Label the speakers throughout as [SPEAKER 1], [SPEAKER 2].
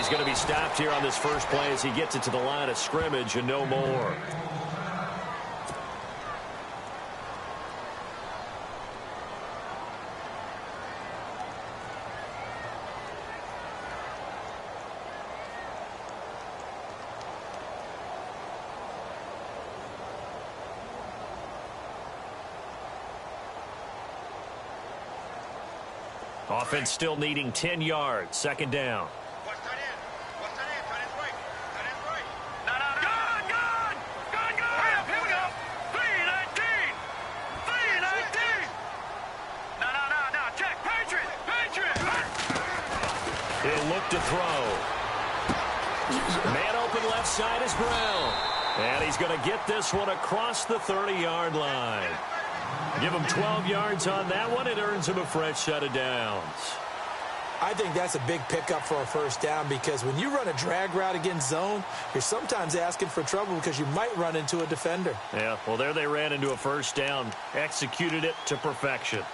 [SPEAKER 1] He's going to be stopped here on this first play as he gets it to the line of scrimmage and no more. Offense still needing 10 yards. Second down. He'll look to throw. Man open left side is Brown. And he's going to get this one across the 30-yard line. Give him 12 yards on that one. It earns him a fresh set of downs.
[SPEAKER 2] I think that's a big pickup for a first down because when you run a drag route against zone, you're sometimes asking for trouble because you might run into a defender.
[SPEAKER 1] Yeah, well, there they ran into a first down. Executed it to perfection.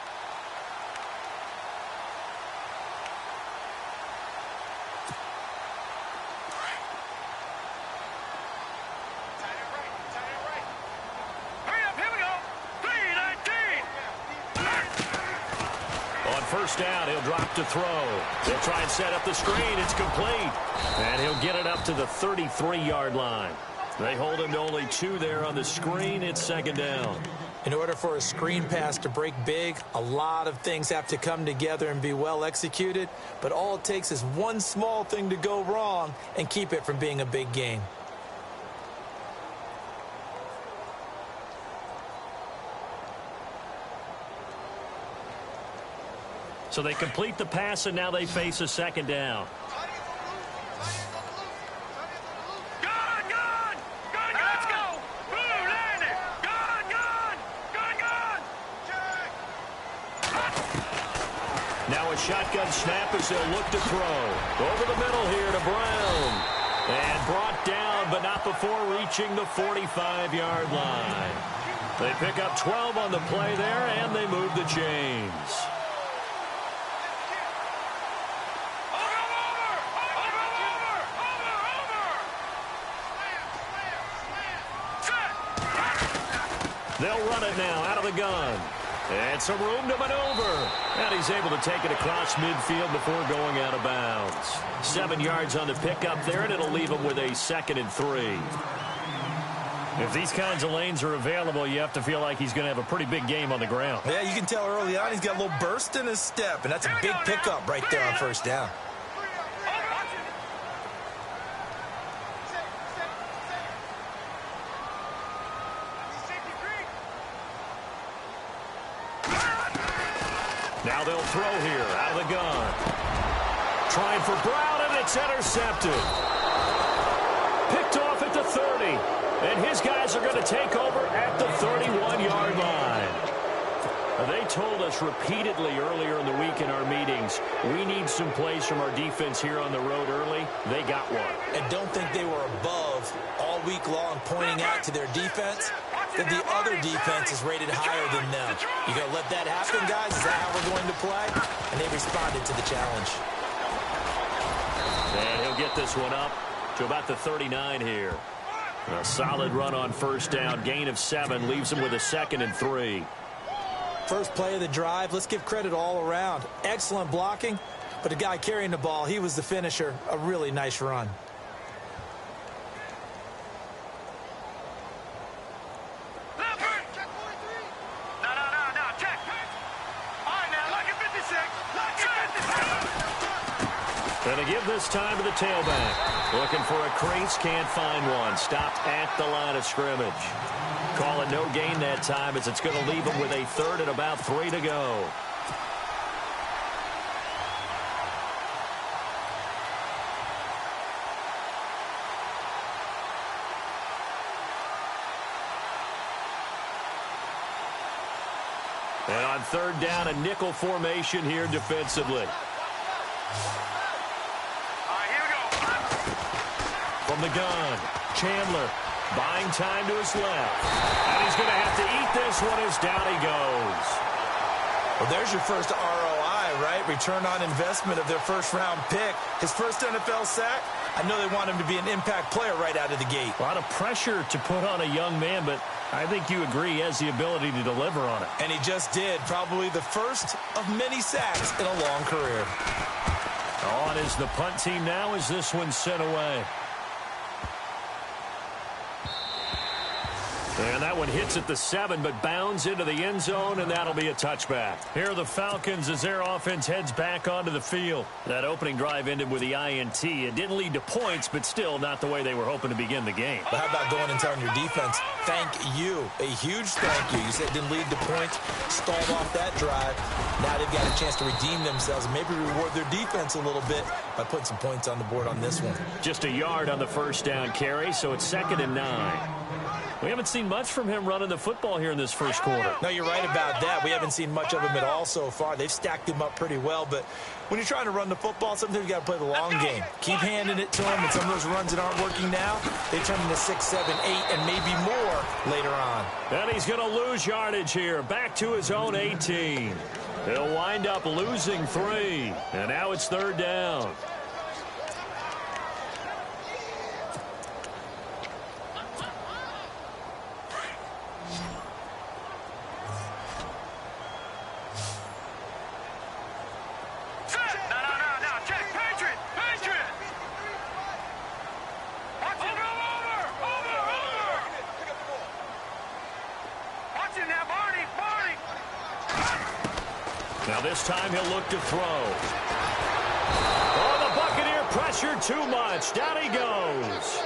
[SPEAKER 1] First down, he'll drop to throw. He'll try and set up the screen. It's complete. And he'll get it up to the 33-yard line. They hold him to only 2 there on the screen. It's second down.
[SPEAKER 2] In order for a screen pass to break big, a lot of things have to come together and be well executed. But all it takes is one small thing to go wrong and keep it from being a big game.
[SPEAKER 1] So they complete the pass, and now they face a second down.
[SPEAKER 3] Let's go!
[SPEAKER 1] Now a shotgun snap as they'll look to throw. Over the middle here to Brown. And brought down, but not before reaching the 45-yard line. They pick up 12 on the play there, and they move the chains. They'll run it now out of the gun. And some room to maneuver. And he's able to take it across midfield before going out of bounds. 7 yards on the pickup there, and it'll leave him with a 2nd and 3. If these kinds of lanes are available, you have to feel like he's going to have a pretty big game on the ground.
[SPEAKER 2] Yeah, you can tell early on he's got a little burst in his step, and that's a big pickup right there on first down.
[SPEAKER 1] Now they'll throw here out of the gun. Trying for Brown, and it's intercepted. Picked off at the 30. And his guys are going to take over at the 31-yard line. They told us repeatedly earlier in the week in our meetings, we need some plays from our defense here on the road early. They got one.
[SPEAKER 2] And don't think they were above all week long pointing out to their defense that the other defense is rated higher than them. You going to let that happen, guys? Is that how we're going to play? And they responded to the challenge.
[SPEAKER 1] And he'll get this one up to about the 39 here. A solid run on first down. Gain of 7 leaves him with a 2nd and 3.
[SPEAKER 2] First play of the drive, let's give credit all around. Excellent blocking, but the guy carrying the ball, he was the finisher. A really nice run.
[SPEAKER 1] Going to give this time to the tailback. Looking for a crease, can't find one. Stopped at the line of scrimmage. Calling no gain that time as it's going to leave him with a 3rd and about 3 to go. And on 3rd down, a nickel formation here defensively. From the gun, Chandler buying time to his left. And he's going to have to eat this one as down he goes.
[SPEAKER 2] Well, there's your first ROI right? Return on investment of their first-round pick. His first NFL sack, I know they want him to be an impact player right out of the gate.
[SPEAKER 1] A lot of pressure to put on a young man, but I think you agree he has the ability to deliver on it.
[SPEAKER 2] And he just did. Probably the first of many sacks in a long career.
[SPEAKER 1] On is the punt team now as this one's sent away. And that one hits at the 7, but bounds into the end zone, and that'll be a touchback. Here are the Falcons as their offense heads back onto the field. That opening drive ended with the INT. It didn't lead to points, but still not the way they were hoping to begin the game.
[SPEAKER 2] But how about going and telling your defense, thank you, a huge thank you. You said it didn't lead to points, stalled off that drive. Now they've got a chance to redeem themselves and maybe reward their defense a little bit by putting some points on the board on this one.
[SPEAKER 1] Just a yard on the first down carry, so it's 2nd and 9. We haven't seen much from him running the football here in this first quarter.
[SPEAKER 2] No, you're right about that. We haven't seen much of him at all so far. They've stacked him up pretty well, but when you're trying to run the football, sometimes you got to play the long game. Keep handing it to him, and some of those runs that aren't working now, they turn into 6, 7, 8, and maybe more later on.
[SPEAKER 1] And he's going to lose yardage here, back to his own 18. He'll wind up losing 3, and now it's 3rd down. Now this time he'll look to throw. Oh, the Buccaneer pressure too much. Down he goes.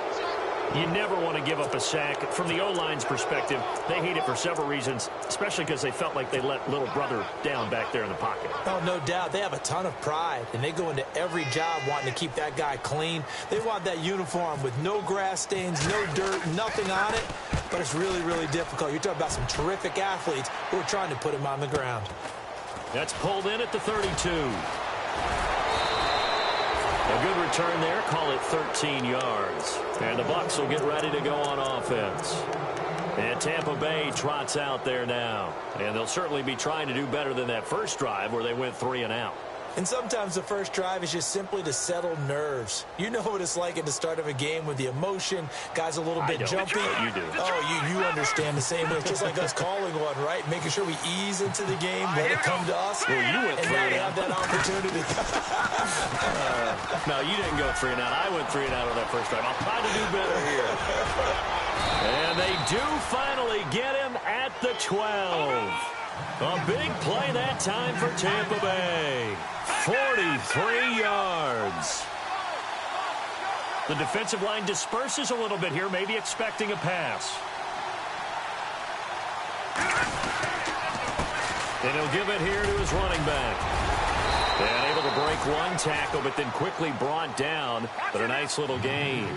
[SPEAKER 1] You never want to give up a sack. From the O-line's perspective, they hate it for several reasons, especially because they felt like they let little brother down back there in the pocket.
[SPEAKER 2] Oh, no doubt. They have a ton of pride, and they go into every job wanting to keep that guy clean. They want that uniform with no grass stains, no dirt, nothing on it, but it's really, really difficult. You're talking about some terrific athletes who are trying to put him on the ground.
[SPEAKER 1] That's pulled in at the 32. A good return there. Call it 13 yards. And the Bucs will get ready to go on offense. And Tampa Bay trots out there now. And they'll certainly be trying to do better than that first drive where they went 3 and out.
[SPEAKER 2] And sometimes the first drive is just simply to settle nerves. You know what it's like at the start of a game with the emotion. Guys a little bit jumpy.
[SPEAKER 1] You do.
[SPEAKER 2] Oh, you understand the same way. It's just like us calling one, right? Making sure we ease into the game, let it come to us.
[SPEAKER 1] Well, you went 3
[SPEAKER 2] and
[SPEAKER 1] and
[SPEAKER 2] now they have that opportunity.
[SPEAKER 1] No, you didn't go 3 and out. I went 3 and out on that first drive. I'll try to do better here. And they do finally get him at the 12. A big play that time for Tampa Bay. 43 yards. The defensive line disperses a little bit here, maybe expecting a pass. And he'll give it here to his running back. And able to break one tackle, but then quickly brought down. But a nice little gain.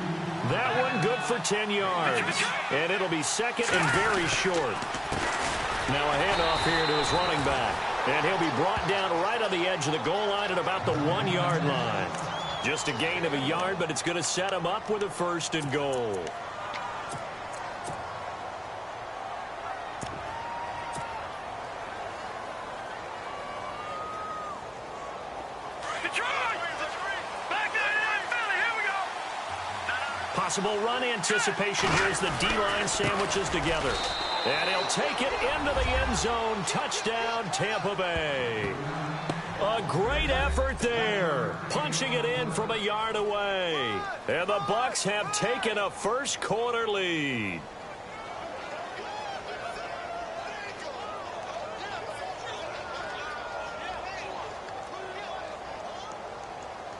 [SPEAKER 1] That one good for 10 yards. And it'll be 2nd and very short. Now a handoff here to his running back. And he'll be brought down right on the edge of the goal line at about the 1-yard line. Just a gain of a yard, but it's going to set him up with a 1st and goal. Possible run anticipation here as the D-line sandwiches together. And he'll take it into the end zone. Touchdown, Tampa Bay. A great effort there. Punching it in from a yard away. And the Bucs have taken a first quarter lead.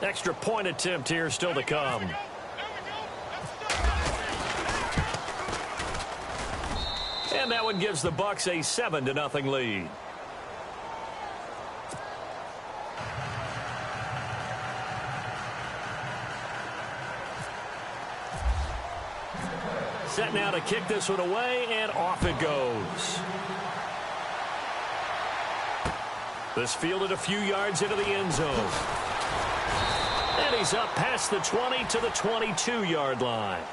[SPEAKER 1] Extra point attempt here still to come. And that one gives the Bucs a 7-0 lead. Set now to kick this one away, and off it goes. This fielded a few yards into the end zone. And he's up past the 20 to the 22-yard line.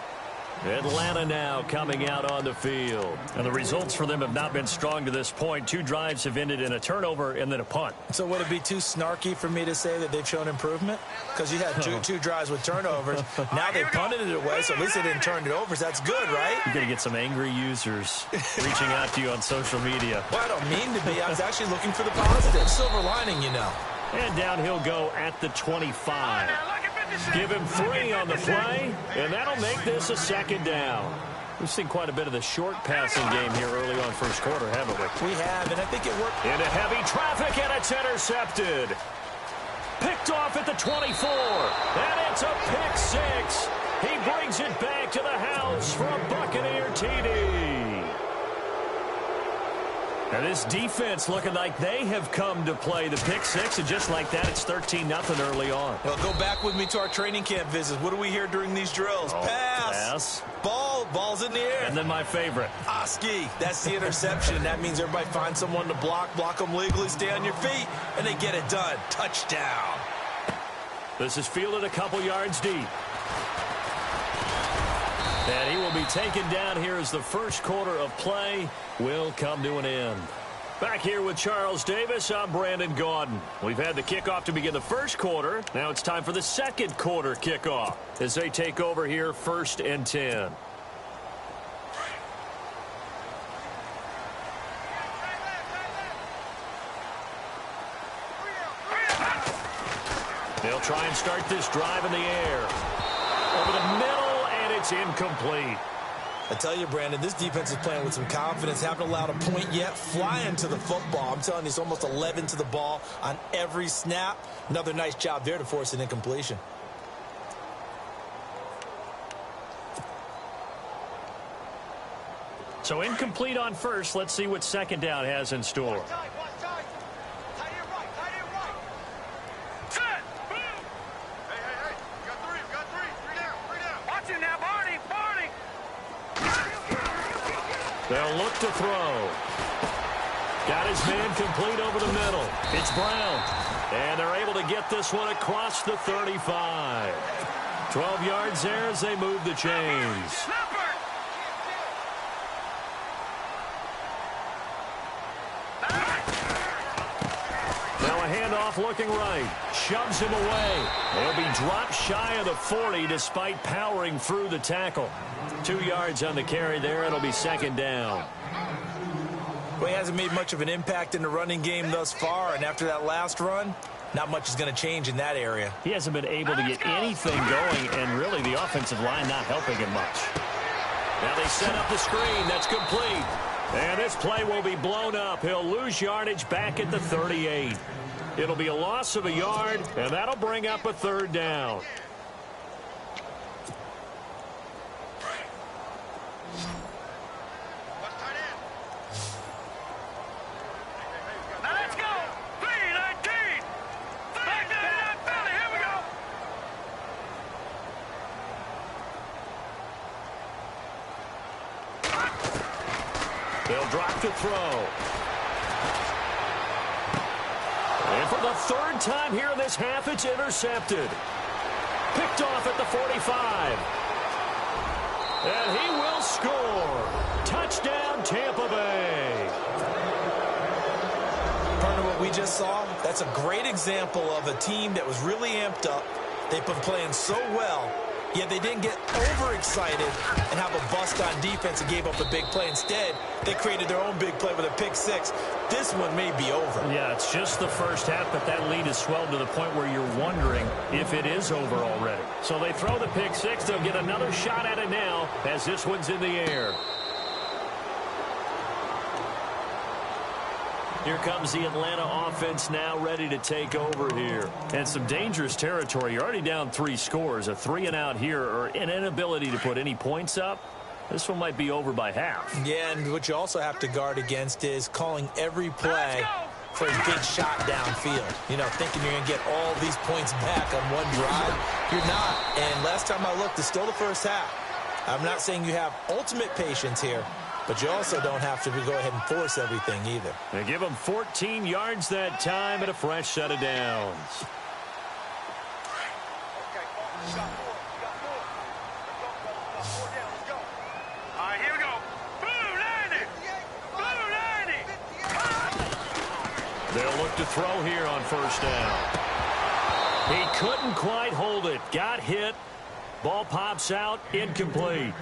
[SPEAKER 1] Atlanta now coming out on the field. And the results for them have not been strong to this point. 2 drives have ended in a turnover and then a punt.
[SPEAKER 2] So would it be too snarky for me to say that they've shown improvement? Because you had two drives with turnovers. Now they punted it away, so at least they didn't turn it over. So that's good, right?
[SPEAKER 1] You're going to get some angry users reaching out to you on social media.
[SPEAKER 2] Well, I don't mean to be. I was actually looking for the positive. Silver lining, you know.
[SPEAKER 1] And down he'll go at the 25. Give him 3 on the play, and that'll make this a 2nd down. We've seen quite a bit of the short passing game here early on first quarter, haven't we?
[SPEAKER 2] We have, and I think it worked.
[SPEAKER 1] Into heavy traffic, and it's intercepted. Picked off at the 24, and it's a pick 6. He brings it back to the house for a Buccaneer TD. And this defense looking like they have come to play the pick 6, and just like that, it's 13-0 early on.
[SPEAKER 2] Well, go back with me to our training camp visits. What do we hear during these drills? Pass. Ball's in the air.
[SPEAKER 1] And then my favorite.
[SPEAKER 2] Oski. That's the interception. That means everybody finds someone to block them legally, stay on your feet, and they get it done. Touchdown.
[SPEAKER 1] This is fielded a couple yards deep. And he will be taken down here as the first quarter of play will come to an end. Back here with Charles Davis, I'm Brandon Gaudin. We've had the kickoff to begin the first quarter. Now it's time for the second quarter kickoff as they take over here 1st and 10. They'll try and start this drive in the air. Over the middle, and it's incomplete.
[SPEAKER 2] I tell you, Brandon, this defense is playing with some confidence. Haven't allowed a point yet. Flying to the football. I'm telling you, it's almost 11 to the ball on every snap. Another nice job there to force an incompletion.
[SPEAKER 1] So incomplete on first. Let's see what 2nd down has in store. They'll look to throw. Got his man complete over the middle. It's Brown. And they're able to get this one across the 35. 12 yards there as they move the chains. Now a handoff looking right. Shoves him away. They'll be dropped shy of the 40 despite powering through the tackle. 2 yards on the carry there. It'll be 2nd down.
[SPEAKER 2] Well, he hasn't made much of an impact in the running game thus far, and after that last run, not much is going to change in that area.
[SPEAKER 1] He hasn't been able to get anything going, and really the offensive line not helping him much. Now they set up the screen. That's complete. And this play will be blown up. He'll lose yardage back at the 38. It'll be a loss of a yard, and that'll bring up a 3rd down. They'll drop to throw. And for the 3rd time here in this half, it's intercepted. Picked off at the 45. And he will score. Touchdown, Tampa Bay.
[SPEAKER 2] Partner, what we just saw, that's a great example of a team that was really amped up. They've been playing so well, yet they didn't get overexcited and have a bust on defense and gave up a big play. Instead, they created their own big play with a pick 6. This one may be over.
[SPEAKER 1] Yeah, it's just the first half, but that lead has swelled to the point where you're wondering if it is over already. So they throw the pick 6. They'll get another shot at it now as this one's in the air. Here comes the Atlanta offense now ready to take over here. And some dangerous territory. You're already down 3 scores. A 3-and-out here or an inability to put any points up. This one might be over by half.
[SPEAKER 2] Yeah, and what you also have to guard against is calling every play for a big shot downfield. You know, thinking you're going to get all these points back on one drive. You're not. And last time I looked, it's still the first half. I'm not saying you have ultimate patience here, but you also don't have to go ahead and force everything either.
[SPEAKER 1] They give them 14 yards that time and a fresh set of downs. to throw here on first down. He couldn't quite hold it. Got hit. Ball pops out. Incomplete.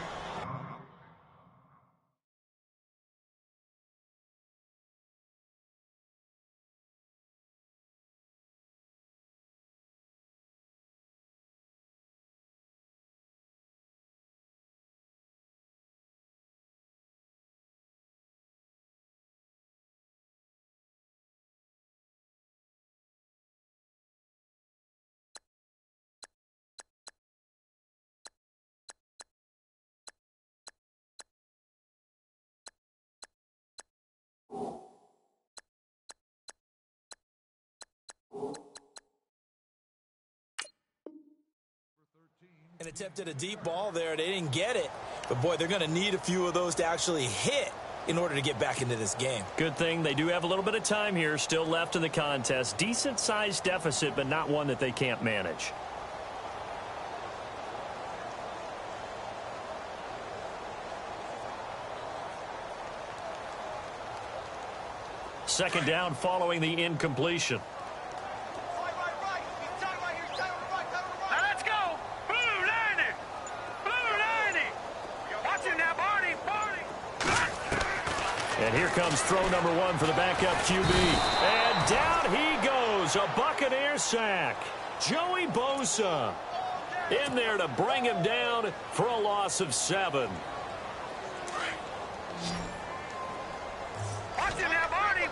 [SPEAKER 2] And attempted a deep ball there. They didn't get it. But, boy, they're going to need a few of those to actually hit in order to get back into this game.
[SPEAKER 1] Good thing they do have a little bit of time here still left in the contest. Decent-sized deficit, but not one that they can't manage. Second down following the incompletion. And here comes throw number one for the backup QB. And down he goes. A Buccaneer sack. Joey Bosa in there to bring him down for a loss of 7.
[SPEAKER 3] Watch him now, Barney.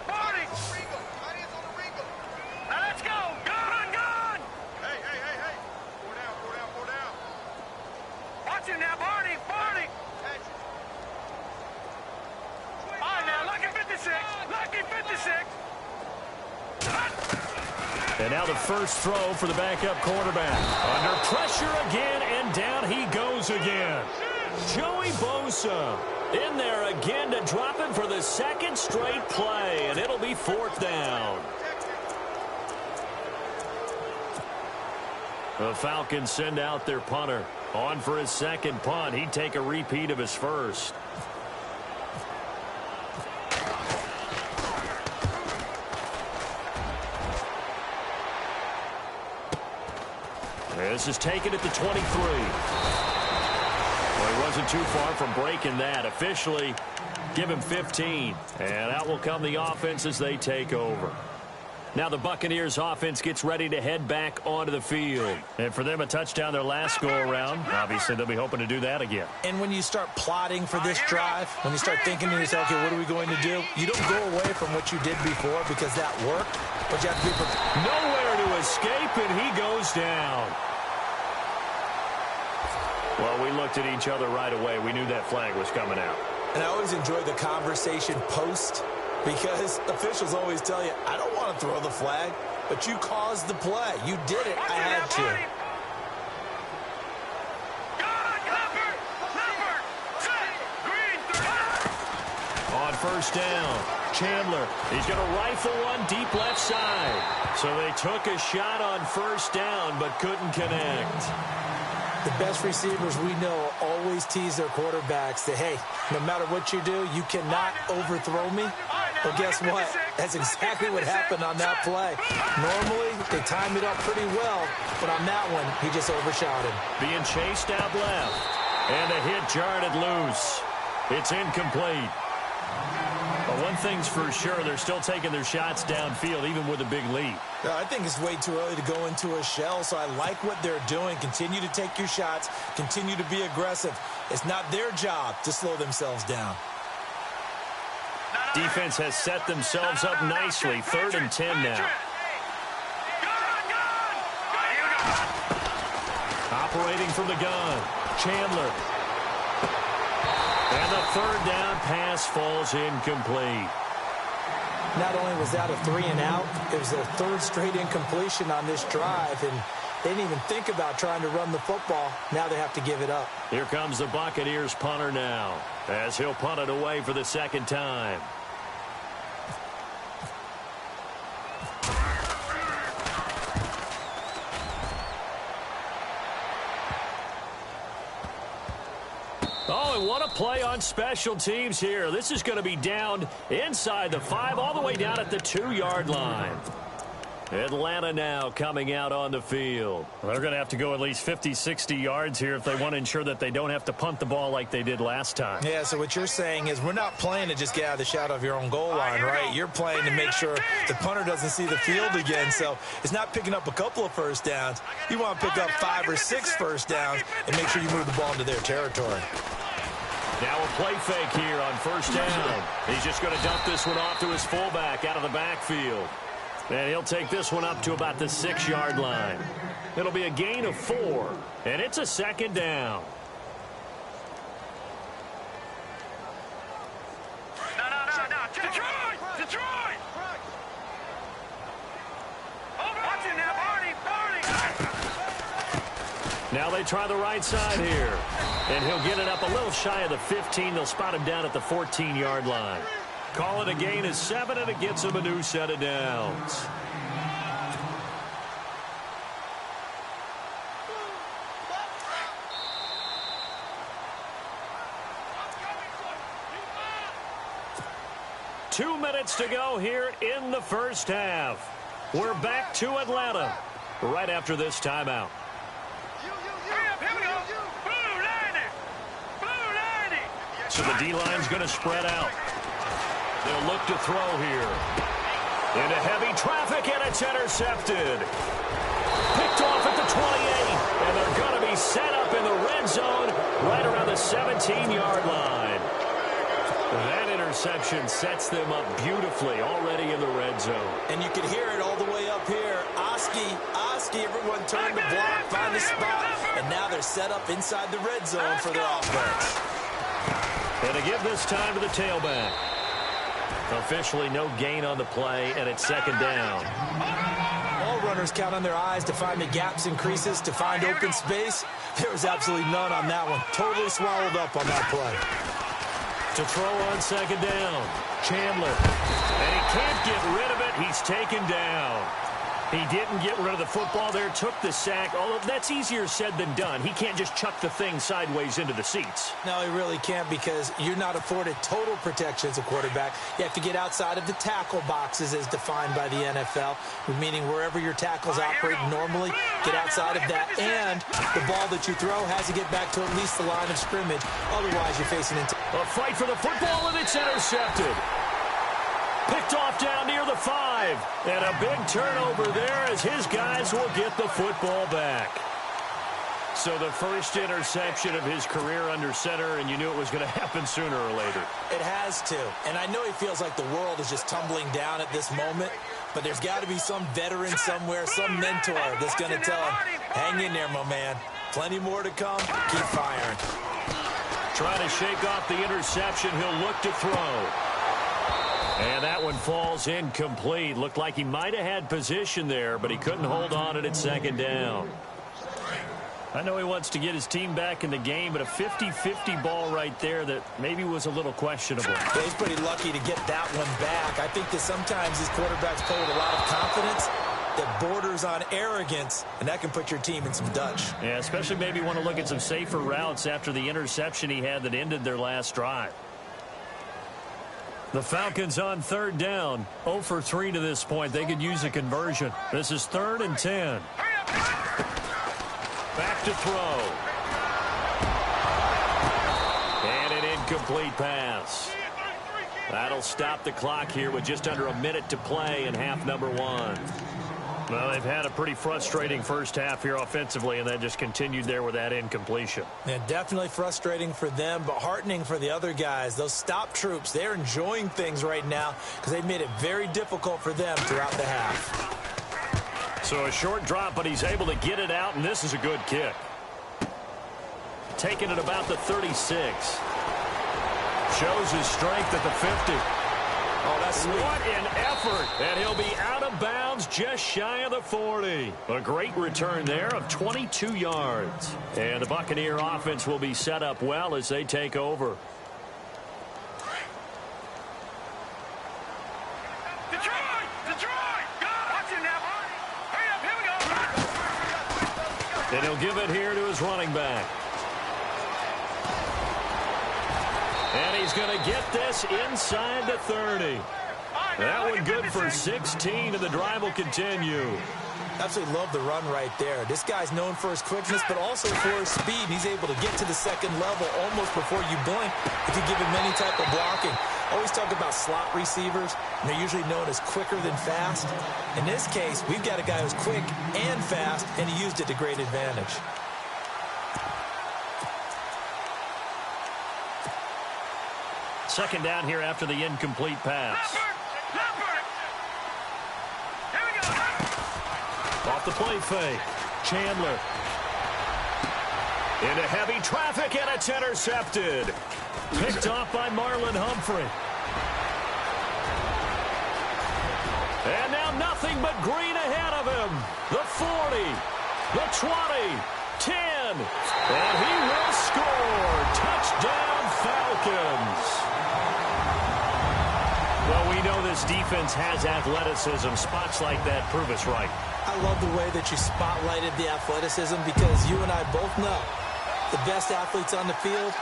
[SPEAKER 3] Let's go. Gun. Hey. Four down. Watch him now, Barney. All right, now, lucky 56.
[SPEAKER 1] And now the first throw for the backup quarterback. Under pressure again, and down he goes again. Joey Bosa in there again to drop him for the second straight play, and it'll be 4th down. The Falcons send out their punter. On for his second punt. He'd take a repeat of his first. This is taken at the 23. Well, he wasn't too far from breaking that. Officially, give him 15. And out will come the offense as they take over. Now the Buccaneers offense gets ready to head back onto the field. And for them, a touchdown their last go-around. Obviously, they'll be hoping to do that again.
[SPEAKER 2] And when you start plotting for this drive, when you start thinking to yourself, okay, what are we going to do? You don't go away from what you did before because that worked. But you have to be prepared.
[SPEAKER 1] Nowhere to escape, and he goes down. Well, we looked at each other right away. We knew that flag was coming out.
[SPEAKER 2] And I always enjoy the conversation post because officials always tell you, I don't want to throw the flag, but you caused the play. You did it. I had to.
[SPEAKER 1] On first down, Chandler. He's going to rifle one deep left side. So they took a shot on first down but couldn't connect.
[SPEAKER 2] The best receivers we know always tease their quarterbacks that, hey, no matter what you do, you cannot overthrow me. Well, guess what? That's exactly what happened on that play. Normally, they time it up pretty well, but on that one, he just overshot him.
[SPEAKER 1] Being chased out left. And the hit jarred it loose. It's incomplete. But one thing's for sure, they're still taking their shots downfield, even with a big lead.
[SPEAKER 2] I think it's way too early to go into a shell, so I like what they're doing. Continue to take your shots. Continue to be aggressive. It's not their job to slow themselves down.
[SPEAKER 1] Defense has set themselves up nicely. 3rd and 10 now. Operating from the gun. Chandler. And the 3rd down pass falls incomplete.
[SPEAKER 2] Not only was that a 3-and-out, it was their 3rd straight incompletion on this drive, and they didn't even think about trying to run the football. Now they have to give it up.
[SPEAKER 1] Here comes the Buccaneers punter now, as he'll punt it away for the 2nd time. Oh, and what a play on special teams here. This is going to be down inside the 5, all the way down at the 2-yard line. Atlanta now coming out on the field. Well, they're going to have to go at least 50, 60 yards here if they want to ensure that they don't have to punt the ball like they did last time.
[SPEAKER 2] Yeah, so what you're saying is we're not playing to just get out of the shadow of your own goal line, right? You're playing to make sure the punter doesn't see the field again. So it's not picking up a couple of first downs. You want to pick up 5 or 6 first downs and make sure you move the ball into their territory.
[SPEAKER 1] Now a play fake here on first down. He's just going to dump this one off to his fullback out of the backfield. And he'll take this one up to about the 6-yard line. It'll be a gain of 4, and it's a second down.
[SPEAKER 3] No. Detroit! Watch it now, Barney!
[SPEAKER 1] Now they try the right side here. And he'll get it up a little shy of the 15. They'll spot him down at the 14-yard line. Call it a gain of 7, and it gets him a new set of downs. Two minutes to go here in the first half. We're back to Atlanta right after this timeout. So the D-line's going to spread out. They'll look to throw here. Into heavy traffic, and it's intercepted. Picked off at the 28, and they're going to be set up in the red zone right around the 17-yard line. That interception sets them up beautifully already in the red zone.
[SPEAKER 2] And you can hear it all the way up here. Oski, everyone turned the block, find the spot, and now they're set up inside the red zone for their offense.
[SPEAKER 1] And to give this time to the tailback. Officially no gain on the play, and it's second down.
[SPEAKER 2] All runners count on their eyes to find the gaps and creases, to find open space. There was absolutely none on that one. Totally swallowed up on that play.
[SPEAKER 1] To throw on second down, Chandler. And he can't get rid of it. He's taken down. He didn't get rid of the football there, took the sack. Although that's easier said than done. He can't just chuck the thing sideways into the seats.
[SPEAKER 2] No, he really can't, because you're not afforded total protection as a quarterback. You have to get outside of the tackle boxes as defined by the NFL, meaning wherever your tackles operate normally, get outside of that. And the ball that you throw has to get back to at least the line of scrimmage. Otherwise, you're facing into
[SPEAKER 1] a fight for the football, and it's intercepted. Picked off down near the 5. And a big turnover there as his guys will get the football back. So the first interception of his career under center, and you knew it was going to happen sooner or later.
[SPEAKER 2] It has to. And I know he feels like the world is just tumbling down at this moment, but there's got to be some veteran somewhere, some mentor that's going to tell him, hang in there, my man. Plenty more to come. Keep firing.
[SPEAKER 1] Trying to shake off the interception. He'll look to throw. And that one falls incomplete. Looked like he might have had position there, but he couldn't hold on at second down. I know he wants to get his team back in the game, but a 50-50 ball right there that maybe was a little questionable.
[SPEAKER 2] Yeah, he's pretty lucky to get that one back. I think that sometimes these quarterbacks play with a lot of confidence that borders on arrogance, and that can put your team in some Dutch.
[SPEAKER 1] Yeah, especially maybe want to look at some safer routes after the interception he had that ended their last drive. The Falcons on third down, 0 for 3 to this point. They could use a conversion. This is 3rd and 10. Back to throw. And an incomplete pass. That'll stop the clock here with just under a minute to play in half number 1. Well, they've had a pretty frustrating first half here offensively, and that just continued there with that incompletion.
[SPEAKER 2] Yeah, definitely frustrating for them, but heartening for the other guys. Those stop troops, they're enjoying things right now because they've made it very difficult for them throughout the half.
[SPEAKER 1] So a short drop, but he's able to get it out, and this is a good kick. Taking it about the 36. Shows his strength at the 50.
[SPEAKER 2] Oh, that's sweet.
[SPEAKER 1] What an effort. And he'll be out of bounds just shy of the 40. A great return there of 22 yards. And the Buccaneer offense will be set up well as they take over.
[SPEAKER 3] Detroit! Watch it now. Hurry up, here we go.
[SPEAKER 1] And he'll give it here to his running back. And he's going to get this inside the 30. That one good for 16, and the drive will continue.
[SPEAKER 2] Absolutely love the run right there. This guy's known for his quickness, but also for his speed. He's able to get to the second level almost before you blink if you give him any type of blocking. Always talk about slot receivers, and they're usually known as quicker than fast. In this case, we've got a guy who's quick and fast, and he used it to great advantage.
[SPEAKER 1] Second down here after the incomplete pass. Off the play fake. Chandler. Into heavy traffic, and it's intercepted. Picked off by Marlon Humphrey. And now nothing but green ahead of him. The 40, the 20, 10. And he will score. Touchdown, Falcons. Well, we know this defense has athleticism. Spots like that prove us right.
[SPEAKER 2] I love the way that you spotlighted the athleticism because you and I both know the best athletes on the field,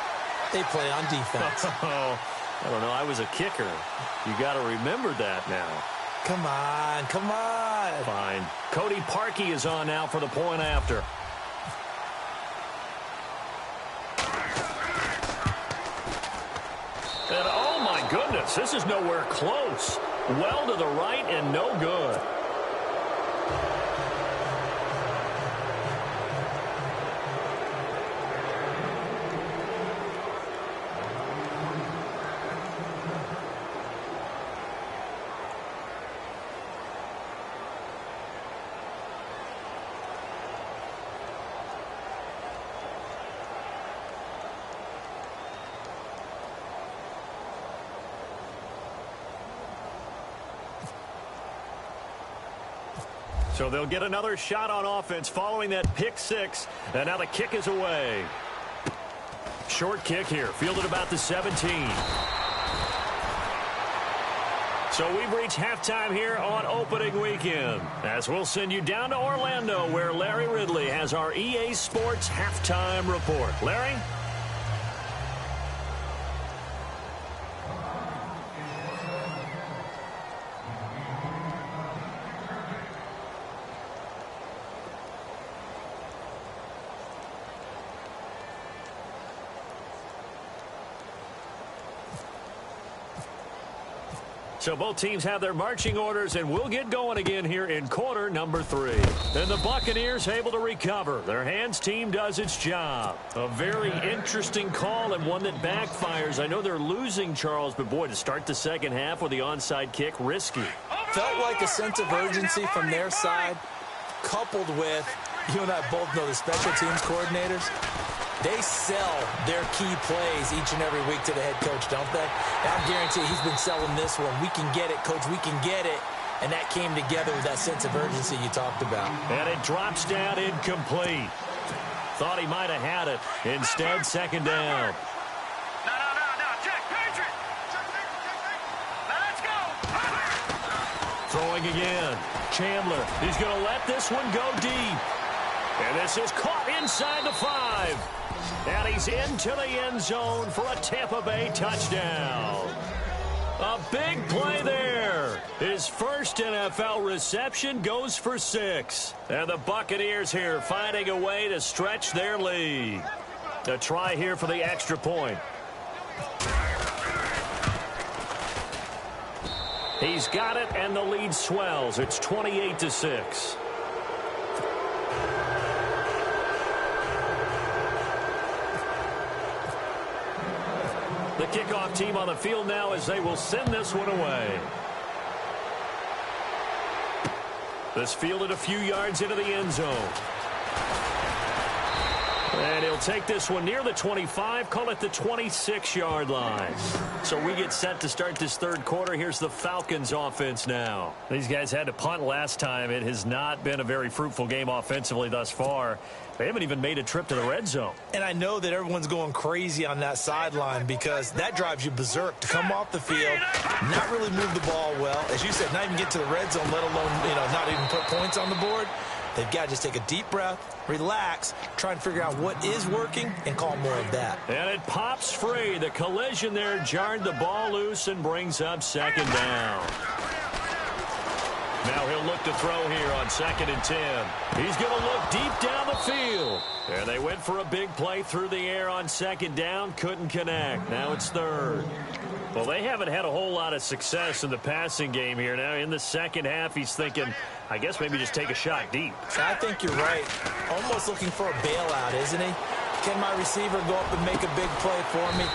[SPEAKER 2] they play on defense.
[SPEAKER 1] I don't know. I was a kicker. You got to remember that now.
[SPEAKER 2] Come on, come on.
[SPEAKER 1] Fine. Cody Parkey is on now for the point after. And oh my goodness, this is nowhere close. Well to the right and no good. So they'll get another shot on offense following that pick six. And now the kick is away. Short kick here, fielded about the 17. So we've reached halftime here on opening weekend. As we'll send you down to Orlando, where Larry Ridley has our EA Sports halftime report. Larry? So both teams have their marching orders, and we'll get going again here in quarter number 3. And the Buccaneers able to recover. Their hands team does its job. A very interesting call and one that backfires. I know they're losing, Charles, but boy, to start the second half with the onside kick, risky.
[SPEAKER 2] Felt like a sense of urgency from their side, coupled with, you and I both know the special teams coordinators. They sell their key plays each and every week to the head coach, don't they? And I guarantee he's been selling this one. We can get it, coach. We can get it. And that came together with that sense of urgency you talked about.
[SPEAKER 1] And it drops down incomplete. Thought he might have had it. Instead, second down.
[SPEAKER 3] No. Check, Patriot. Let's go.
[SPEAKER 1] Throwing again. Chandler. He's going to let this one go deep. And this is caught inside the 5. And he's into the end zone for a Tampa Bay touchdown. A big play there. His first NFL reception goes for 6. And the Buccaneers here finding a way to stretch their lead. A try here for the extra point. He's got it, and the lead swells. It's 28-6. The kickoff team on the field now as they will send this one away. This fielded a few yards into the end zone. And he'll take this one near the 25, call it the 26-yard line. So we get set to start this third quarter. Here's the Falcons offense now. These guys had to punt last time. It has not been a very fruitful game offensively thus far. They haven't even made a trip to the red zone.
[SPEAKER 2] And I know that everyone's going crazy on that sideline because that drives you berserk to come off the field, not really move the ball well. As you said, not even get to the red zone, let alone, not even put points on the board. They've got to just take a deep breath, relax, try and figure out what is working, and call more of that.
[SPEAKER 1] And it pops free. The collision there jarred the ball loose and brings up second down. Now he'll look to throw here on 2nd and 10. He's going to look deep down the field. And they went for a big play through the air on 2nd down. Couldn't connect. Now it's 3rd. Well, they haven't had a whole lot of success in the passing game here. Now in the second half, he's thinking, I guess maybe just take a shot deep.
[SPEAKER 2] So I think you're right. Almost looking for a bailout, isn't he? Can my receiver go up and make a big play for me?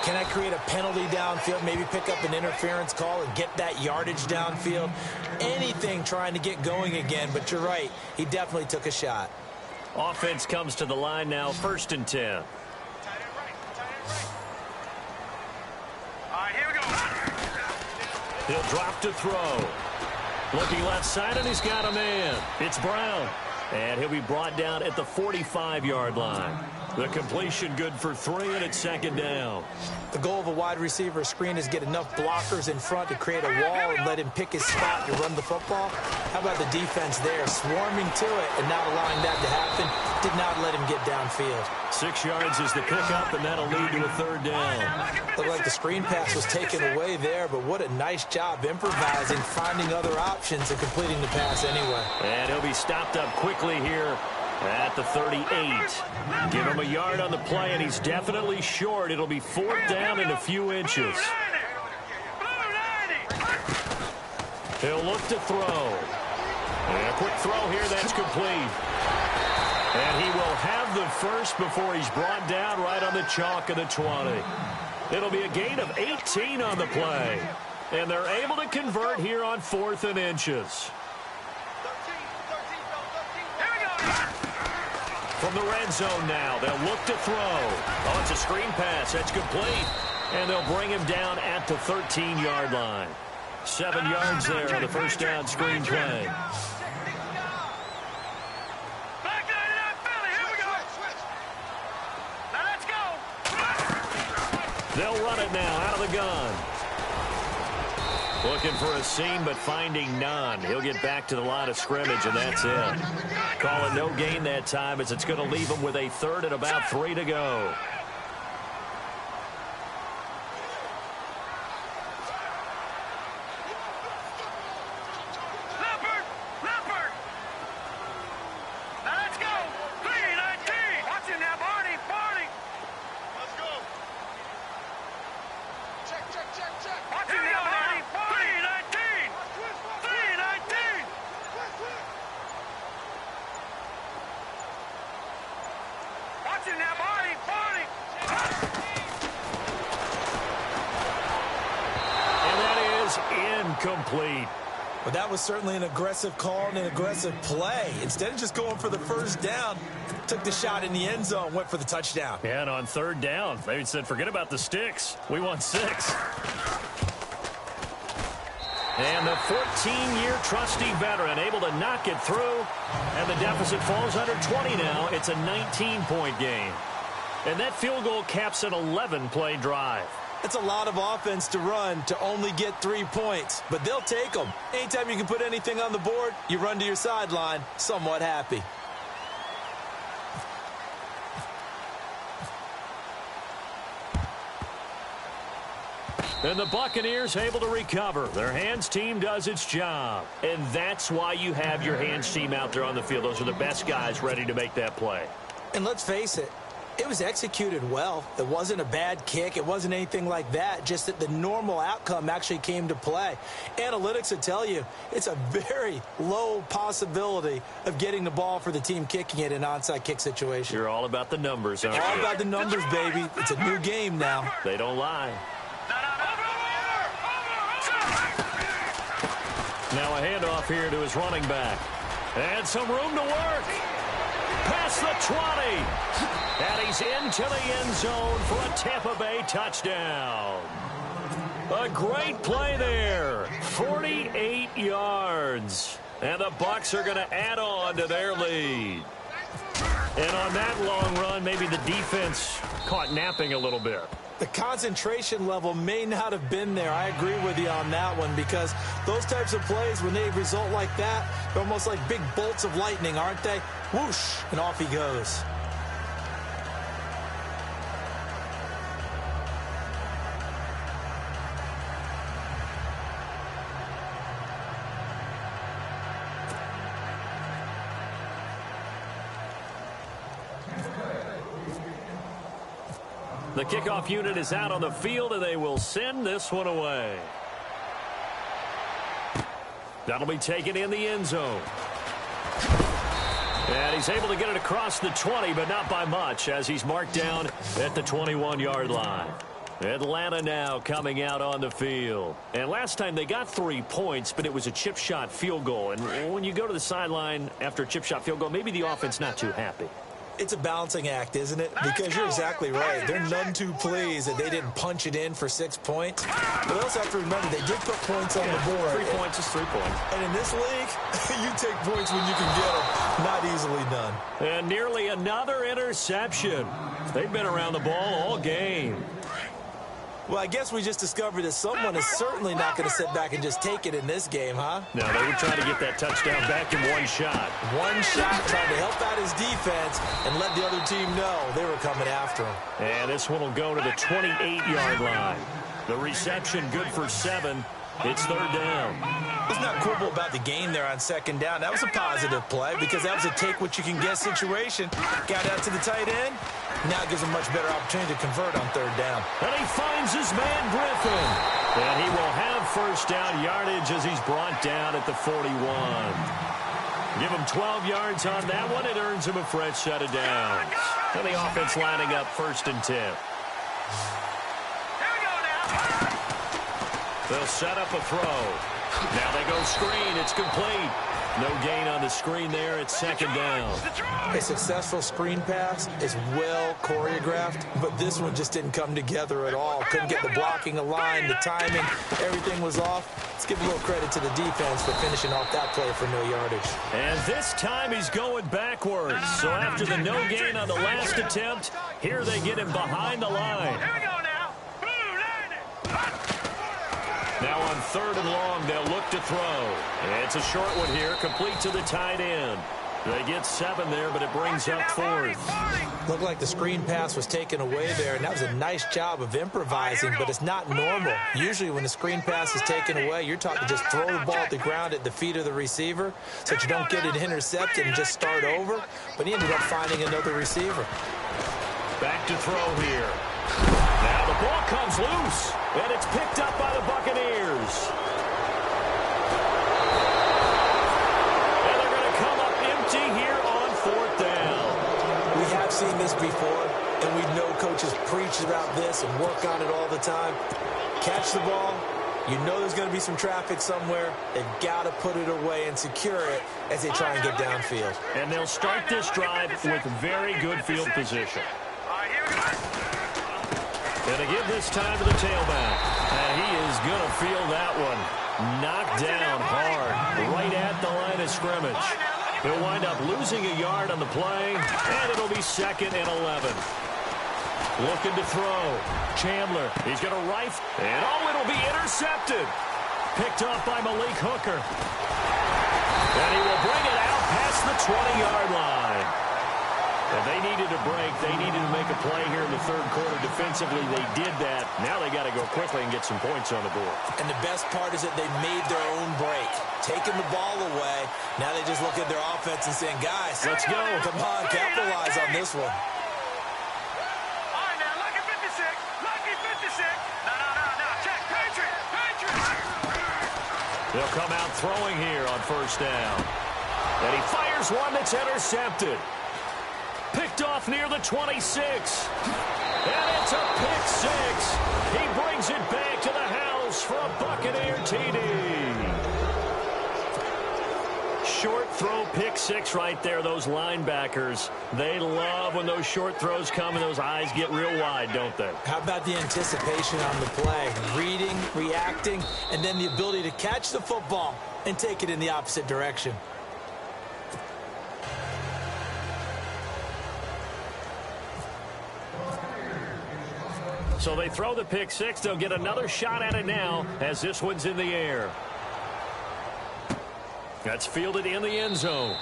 [SPEAKER 2] Can I create a penalty downfield, maybe pick up an interference call and get that yardage downfield? Anything trying to get going again, but you're right. He definitely took a shot.
[SPEAKER 1] Offense comes to the line now, 1st and 10.
[SPEAKER 3] All right, here we go.
[SPEAKER 1] He'll drop to throw. Looking left side, and he's got a man. It's Brown. And he'll be brought down at the 45-yard line. The completion good for 3, and it's 2nd down.
[SPEAKER 2] The goal of a wide receiver screen is get enough blockers in front to create a wall and let him pick his spot to run the football. How about the defense there, swarming to it and not allowing that to happen? Did not let him get downfield.
[SPEAKER 1] 6 yards is the pickup, and that'll lead to a 3rd down.
[SPEAKER 2] Looked like the screen pass was taken away there, but what a nice job improvising, finding other options, and completing the pass anyway.
[SPEAKER 1] And he'll be stopped up quickly here at the 38. Give him a yard on the play, and he's definitely short. It'll be 4th down in a few inches. He'll look to throw. And a quick throw here, that's complete. And he will have the first before he's brought down right on the chalk of the 20. It'll be a gain of 18 on the play. And they're able to convert here on 4th and inches. From the red zone now, they'll look to throw. Oh, it's a screen pass. That's complete. And they'll bring him down at the 13-yard line. 7 yards there on the first down screen play. They'll run it now out of the gun. Looking for a seam, but finding none. He'll get back to the line of scrimmage, and that's it. Calling no gain that time as it's going to leave him with a 3rd and about 3 to go. Incomplete.
[SPEAKER 2] But that was certainly an aggressive call and an aggressive play. Instead of just going for the first down, took the shot in the end zone, went for the touchdown.
[SPEAKER 1] Yeah, and on 3rd down, they said, forget about the sticks. We want 6. And the 14-year trusty veteran able to knock it through. And the deficit falls under 20 now. It's a 19-point game. And that field goal caps an 11-play drive.
[SPEAKER 2] It's a lot of offense to run to only get 3 points, but they'll take them. Anytime you can put anything on the board, you run to your sideline somewhat happy.
[SPEAKER 1] And the Buccaneers able to recover. Their hands team does its job. And that's why you have your hands team out there on the field. Those are the best guys ready to make that play.
[SPEAKER 2] And let's face it, it was executed well. It wasn't a bad kick. It wasn't anything like that. Just that the normal outcome actually came to play. Analytics will tell you it's a very low possibility of getting the ball for the team kicking it in an onside kick situation.
[SPEAKER 1] You're all about the numbers, aren't you?
[SPEAKER 2] All about the numbers, baby. It's a new game now.
[SPEAKER 1] They don't lie. Now a handoff here to his running back. And some room to work. Past the 20. And he's into the end zone for a Tampa Bay touchdown. A great play there. 48 yards. And the Bucs are going to add on to their lead. And on that long run, maybe the defense caught napping a little bit.
[SPEAKER 2] The concentration level may not have been there. I agree with you on that one, because those types of plays, when they result like that, they're almost like big bolts of lightning, aren't they? Whoosh, and off he goes.
[SPEAKER 1] The kickoff unit is out on the field, and they will send this one away. That'll be taken in the end zone. And he's able to get it across the 20, but not by much, as he's marked down at the 21-yard line. Atlanta now coming out on the field. And last time they got 3 points, but it was a chip shot field goal. And when you go to the sideline after a chip shot field goal, maybe the offense not too happy.
[SPEAKER 2] It's a balancing act, isn't it? Because you're exactly right. They're none too pleased that they didn't punch it in for 6 points. But they also have to remember they did put points on the board.
[SPEAKER 1] 3 points is 3 points.
[SPEAKER 2] And in this league, you take points when you can get them. Not easily done.
[SPEAKER 1] And nearly another interception. They've been around the ball all game.
[SPEAKER 2] Well, I guess we just discovered that someone is certainly not going to sit back and just take it in this game, huh?
[SPEAKER 1] No, they were trying to get that touchdown back in one shot.
[SPEAKER 2] One shot, trying to help out his defense and let the other team know they were coming after him.
[SPEAKER 1] And this one will go to the 28-yard line. The reception good for 7. It's third down.
[SPEAKER 2] What's not cool about the game there on second down? That was a positive play, because that was a take-what-you-can-get situation. Got out to the tight end. Now it gives him a much better opportunity to convert on third down.
[SPEAKER 1] And he finds his man Griffin. And he will have first down yardage as he's brought down at the 41. Give him 12 yards on that one. It earns him a fresh set of downs. And the offense lining up 1st and 10. They'll set up a throw. Now they go screen. It's complete. No gain on the screen there. It's 2nd down.
[SPEAKER 2] A successful screen pass is well choreographed, but this one just didn't come together at all. Couldn't get the blocking aligned, the timing, everything was off. Let's give a little credit to the defense for finishing off that play for no yardage.
[SPEAKER 1] And this time he's going backwards. So after the no gain on the last attempt, here they get him behind the line.
[SPEAKER 3] Here we go now.
[SPEAKER 1] Now on 3rd and long, they'll look to throw. It's a short one here, complete to the tight end. They get 7 there, but it brings up 4th.
[SPEAKER 2] Looked like the screen pass was taken away there, and that was a nice job of improvising, but it's not normal. Usually when the screen pass is taken away, you're taught to just throw the ball at the ground at the feet of the receiver so that you don't get it intercepted and just start over. But he ended up finding another receiver.
[SPEAKER 1] Back to throw here. Now the ball comes loose, and it's picked up by the Buccaneers. And they're going to come up empty here on 4th down.
[SPEAKER 2] We have seen this before, and we know coaches preach about this and work on it all the time. Catch the ball. You know there's going to be some traffic somewhere. They've got to put it away and secure it as they try and get downfield.
[SPEAKER 1] And they'll start this drive with very good field position. And they give this time to the tailback. And he is going to feel that one. Knocked down hard right at the line of scrimmage. He'll wind up losing a yard on the play, and it'll be 2nd and 11. Looking to throw. Chandler, he's going to rifle. And it'll be intercepted. Picked off by Malik Hooker. And he will bring it out past the 20-yard line. And they needed a break. They needed to make a play here in the 3rd quarter. Defensively, they did that. Now they got to go quickly and get some points on the board.
[SPEAKER 2] And the best part is that they made their own break. Taking the ball away. Now they just look at their offense and saying, guys, let's go. Come on, capitalize on this one.
[SPEAKER 3] All right, now, lucky 56. Lucky 56. No. Check. Patriot.
[SPEAKER 1] They'll come out throwing here on 1st down. And he fires one that's intercepted. Picked off near the 26. And it's a pick 6. He brings it back to the house for a Buccaneer TD. Short throw pick 6 right there. Those linebackers, they love when those short throws come and those eyes get real wide, don't they?
[SPEAKER 2] How about the anticipation on the play? Reading, reacting, and then the ability to catch the football and take it in the opposite direction.
[SPEAKER 1] So they throw the pick six. They'll get another shot at it now as this one's in the air. That's fielded in the end zone.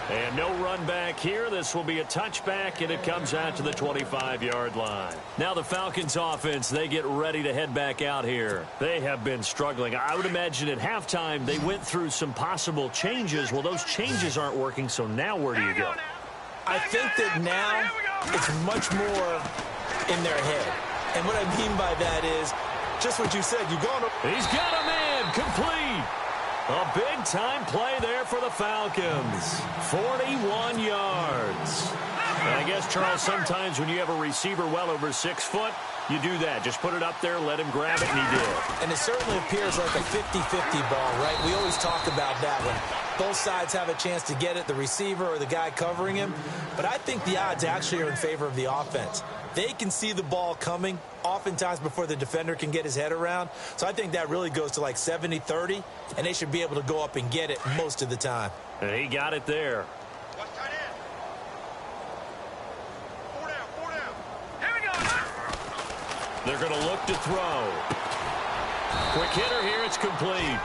[SPEAKER 1] And no run back here. This will be a touchback, and it comes out to the 25-yard line. Now the Falcons offense, they get ready to head back out here. They have been struggling. I would imagine at halftime they went through some possible changes. Well, those changes aren't working, so now where do you go?
[SPEAKER 2] I think that now it's much more in their head. And what I mean by that is just what you said.
[SPEAKER 1] He's got a man complete. A big-time play there for the Falcons. 41 yards. And I guess, Charles, sometimes when you have a receiver well over 6 foot, you do that. Just put it up there, let him grab it, and he did.
[SPEAKER 2] And it certainly appears like a 50-50 ball, right? We always talk about that when both sides have a chance to get it, the receiver or the guy covering him. But I think the odds actually are in favor of the offense. They can see the ball coming oftentimes before the defender can get his head around. So I think that really goes to like 70-30, and they should be able to go up and get it most of the time.
[SPEAKER 1] And he got it there. They're going to look to throw. Quick hitter here. It's complete.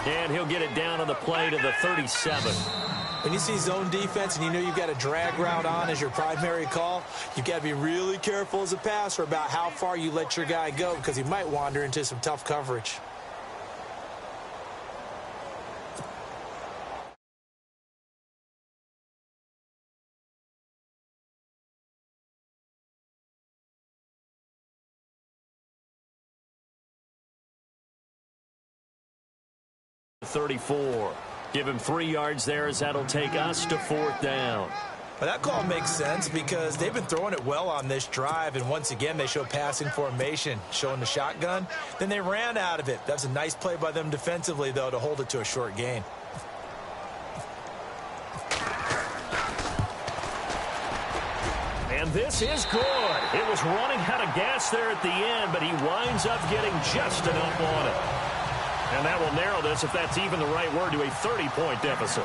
[SPEAKER 1] And he'll get it down on the play to the 37.
[SPEAKER 2] When you see zone defense and you know you've got a drag route on as your primary call, you've got to be really careful as a passer about how far you let your guy go because he might wander into some tough coverage.
[SPEAKER 1] .34. Give him 3 yards there as that'll take us to 4th down.
[SPEAKER 2] Well, that call makes sense because they've been throwing it well on this drive, and once again they show passing formation, showing the shotgun. Then they ran out of it. That's a nice play by them defensively, though, to hold it to a short gain.
[SPEAKER 1] And this is good. It was running out of gas there at the end, but he winds up getting just enough on it. And that will narrow this, if that's even the right word, to a 30-point deficit.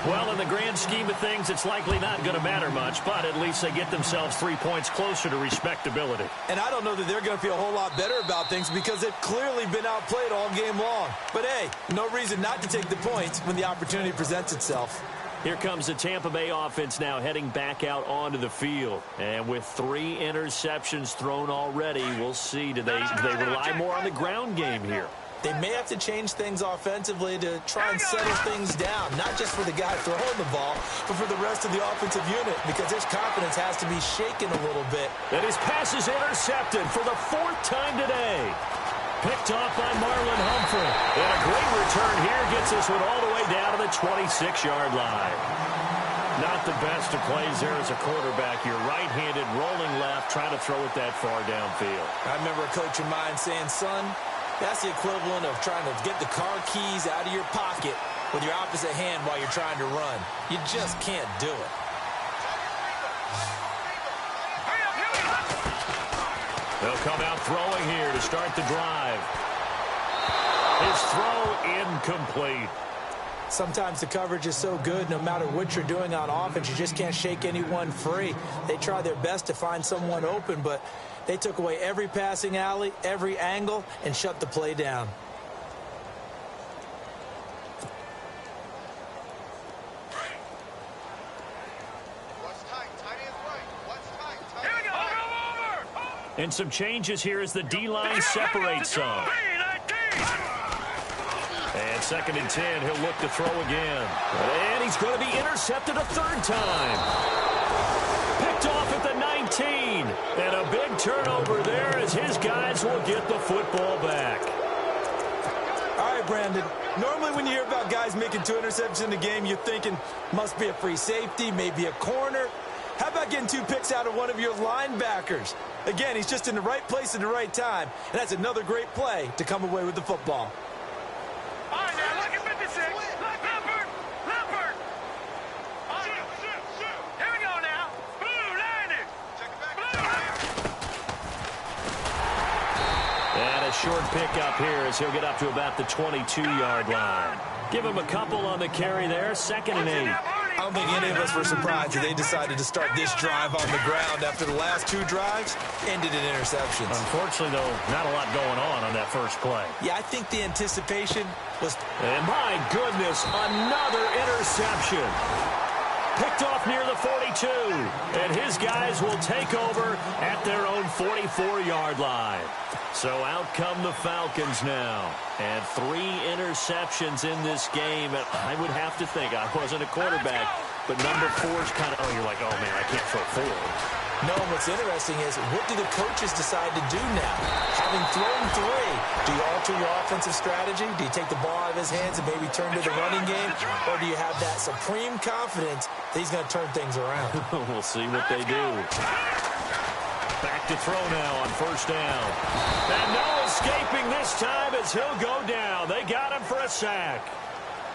[SPEAKER 1] Well, in the grand scheme of things, it's likely not going to matter much, but at least they get themselves 3 points closer to respectability.
[SPEAKER 2] And I don't know that they're going to feel a whole lot better about things because they've clearly been outplayed all game long. But, hey, no reason not to take the points when the opportunity presents itself.
[SPEAKER 1] Here comes the Tampa Bay offense now heading back out onto the field. And with 3 interceptions thrown already, we'll see. Do they rely more on the ground game here?
[SPEAKER 2] They may have to change things offensively to try and settle things down, not just for the guy throwing the ball, but for the rest of the offensive unit, because his confidence has to be shaken a little bit.
[SPEAKER 1] And his pass is intercepted for the 4th time today. Picked off by Marlon Humphrey. And a great return here gets this one all the way down to the 26-yard line. Not the best of plays there as a quarterback. You're right-handed, rolling left, trying to throw it that far downfield.
[SPEAKER 2] I remember a coach of mine saying, son, that's the equivalent of trying to get the car keys out of your pocket with your opposite hand while you're trying to run. You just can't do it.
[SPEAKER 1] They'll come out throwing here to start the drive. His throw incomplete.
[SPEAKER 2] Sometimes the coverage is so good, no matter what you're doing on offense, you just can't shake anyone free. They try their best to find someone open, but they took away every passing alley, every angle, and shut the play down.
[SPEAKER 1] And some changes here as the D-line separates some. And 2nd and 10, he'll look to throw again. And he's going to be intercepted a 3rd time. Picked off at the 19. And a big turnover there as his guys will get the football back.
[SPEAKER 2] All right, Brandon. Normally when you hear about guys making 2 interceptions in a game, you're thinking must be a free safety, maybe a corner. How about getting 2 picks out of one of your linebackers? Again, he's just in the right place at the right time, and that's another great play to come away with the football.
[SPEAKER 3] All right, now, look at 56. Leopard. Here we go now. Blue, landed. Check it back.
[SPEAKER 1] And a short pickup here as he'll get up to about the 22-yard line. Give him a couple on the carry there. 2nd and 8.
[SPEAKER 2] I don't think any of us were surprised that they decided to start this drive on the ground after the last 2 drives ended in interceptions.
[SPEAKER 1] Unfortunately, though, not a lot going on that first play.
[SPEAKER 2] Yeah, I think the anticipation was...
[SPEAKER 1] And my goodness, another interception. Picked off near the 42. And his guys will take over at their own 44-yard line. So out come the Falcons now. And 3 interceptions in this game. And I would have to think, I wasn't a quarterback, but number 4's kind of, you're like, oh, man, I can't throw 4.
[SPEAKER 2] No, what's interesting is, what do the coaches decide to do now? Having thrown 3, do you alter your offensive strategy? Do you take the ball out of his hands and maybe turn to the running game? Or do you have that supreme confidence that he's going to turn things around?
[SPEAKER 1] We'll see what they do. Back to throw now on first down. And no escaping this time as he'll go down. They got him for a sack.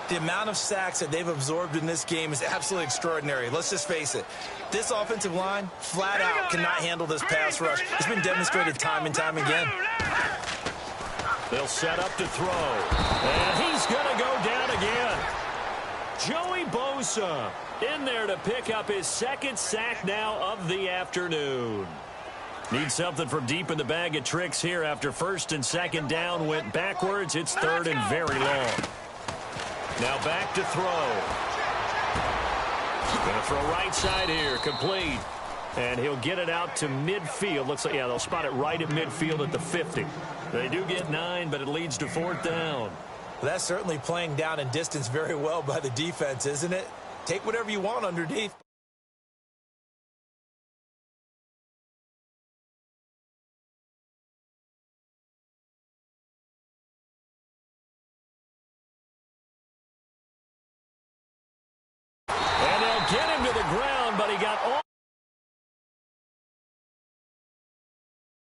[SPEAKER 2] The amount of sacks that they've absorbed in this game is absolutely extraordinary. Let's just face it. This offensive line, flat out, cannot handle this pass rush. It's been demonstrated time and time again.
[SPEAKER 1] They'll set up to throw. And he's going to go down again. Joey Bosa in there to pick up his 2nd sack now of the afternoon. Need something from deep in the bag of tricks here after 1st and 2nd down went backwards. It's 3rd and very long. Now back to throw. Going to throw right side here. Complete. And he'll get it out to midfield. Looks like, yeah, they'll spot it right at midfield at the 50. They do get 9, but it leads to 4th down.
[SPEAKER 2] Well, that's certainly playing down in distance very well by the defense, isn't it? Take whatever you want underneath.
[SPEAKER 1] And they'll get him to the ground, but he got all